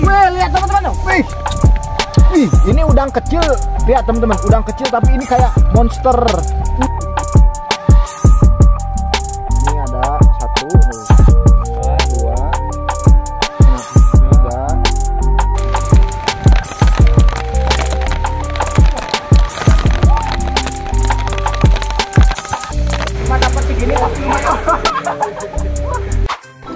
Wih, lihat teman-teman. Wih. Wih, ini udang kecil. Lihat teman-teman, udang kecil tapi ini kayak monster. Ini ada 1, 2, 3. Cuma dapat segini tapi lumayan.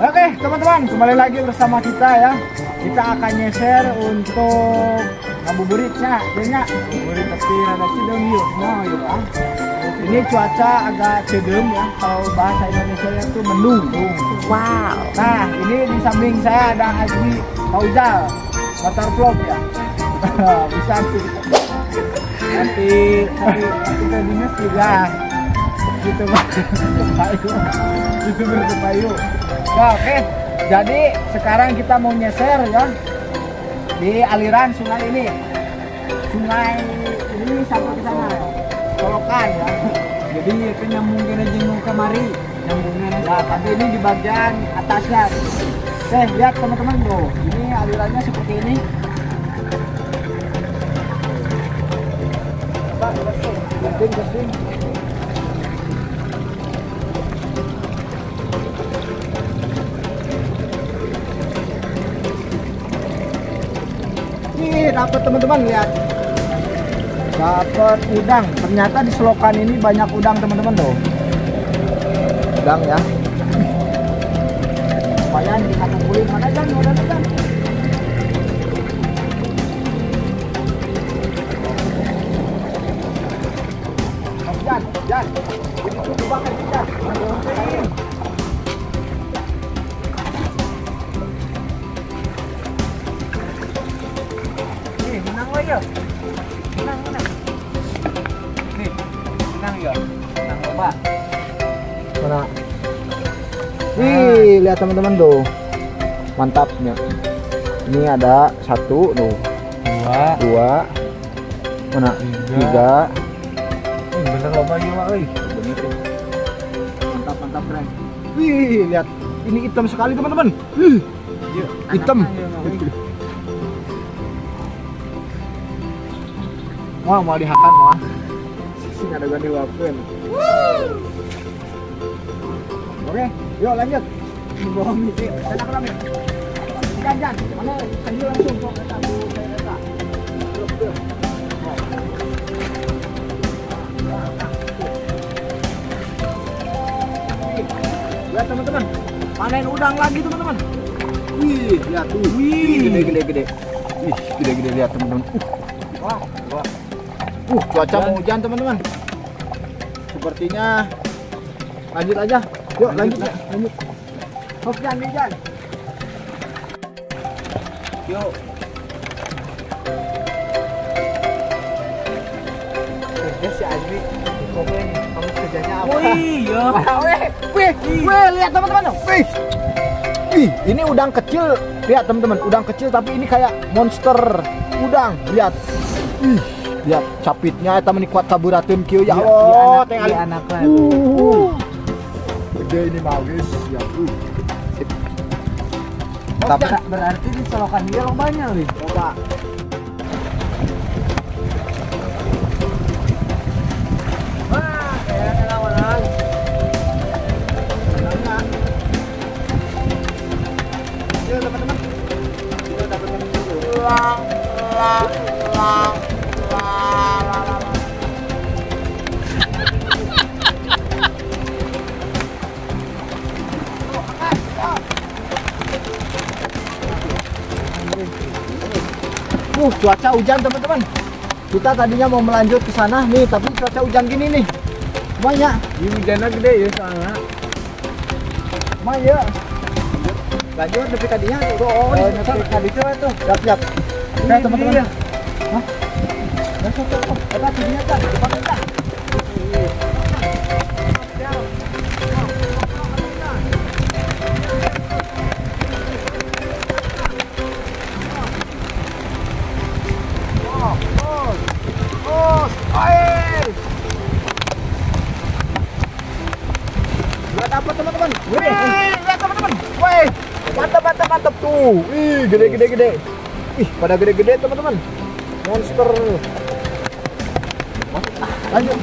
Oke teman-teman, kembali lagi bersama kita ya. Kita akan nyeser untuk ngabuburitnya, banyak ngabuburit tapi rada cedem yuk. Nah yuk ah. Ini cuaca agak cedem ya, kalau bahasa Indonesia itu mendung. Wow. Nah ini di samping saya ada Haji Fauzal, motor vlog ya. Bisa nanti kita dinas juga. Gitu Pak. Itu berkepayu. Nah, oke. Jadi sekarang kita mau nyeser ya di aliran sungai ini. Sungai ini sampai ke sana. Solokan ya. Jadi itu nyambung ke jenguk kemari. Nyambungnya ya, tapi ini di bagian atasnya. Lihat teman-teman bro. Ini alirannya seperti ini. Pak, gesing. Dapat teman-teman, lihat dapat udang. Ternyata di selokan ini banyak udang teman-teman tuh, udang ya. Lumayan kita kumpulin. Mana Jan? Jan, ini coba kan Jan. Menang. Nih, menang ya. Menang coba. Mana? Wih, lihat teman-teman tuh. Mantapnya. Ini ada 1 tuh. 2. Mana? 3. Bener loba ieu mah euy. Mantap keren. Wih, lihat. Ini hitam sekali teman-teman. Hitam. Wah, mau dihakan mah. Sing ada gani wapen. Oke, yuk lanjut. Bohong misi. Sana keram ya. Jangan. Mana lanjut langsung kok kata Bu saya kata. Lihat teman-teman. Panen udang lagi teman-teman. Wih, lihat tuh. Wih, gede. Wih, gede lihat teman-teman. Wah. Cuaca mau hujan teman-teman. Sepertinya lanjut aja. Yuk lanjut. Hop Jan. Yuk. Si Ajwi, kamu kerjanya apa? Wih, lihat teman-teman. Wih, ini udang kecil. Lihat teman-teman, udang kecil tapi ini kayak monster udang. Lihat. Lihat capitnya eta meni kuat kaburateun kieu ya Allah teh anakna. Gede ini mah guys ya. Tapi berarti di solokan dia lobanya nih. Coba. Wah, kayaknya lawan. Yuk teman-teman. Kita dapat ulang. Cuaca hujan teman-teman. Kita tadinya mau melanjut ke sana nih, tapi cuaca hujan gini nih. Banyak. Ini hujannya gede ya soalnya. Ya. Lanjut tapi tadinya tuh. Tadi tuh. Siap. Oke teman-teman. Hah? Kita tadinya kan. Cepat kita. Dapat teman-teman. Wih, lihat teman-teman. Wih, mantap tuh. Wih, gede. Ih, pada gede-gede teman-teman. Monster. Lanjut.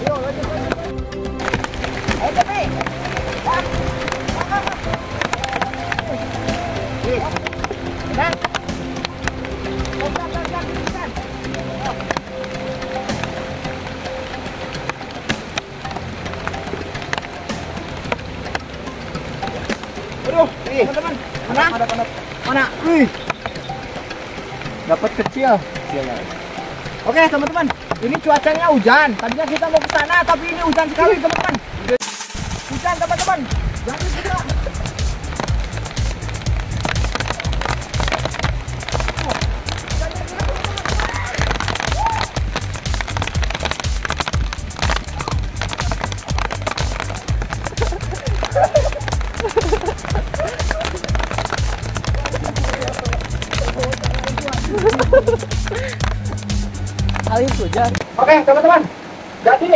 Yo, lanjut. Ayo, Cepi. Dan. Aduh, teman-teman. Mana? Wih. Dapat kecil. Oke, teman-teman. Ini cuacanya hujan. Tadinya kita mau ke sana, tapi ini hujan sekali, teman-teman. Hujan, teman-teman. Jadi kita air hujan. Oke, teman-teman. Jadi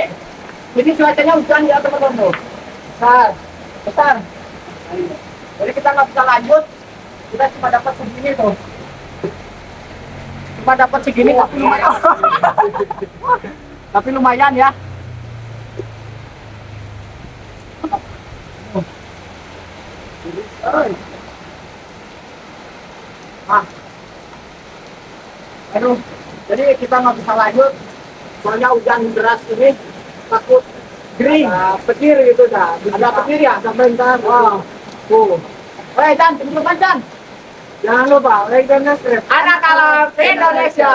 ini cuacanya hujan ya, teman-teman tuh. Besar. Jadi kita nggak bisa lanjut. Kita cuma dapat segini tuh. Cuma dapat segini tapi lumayan. Tapi lumayan ya. Aduh, jadi kita nggak bisa lanjut soalnya hujan deras ini, takut kering, petir gitu dah. Ada petir ya sampai ntar. Dan teman-teman, jangan lupa like dan subscribe Anak Alam Indonesia.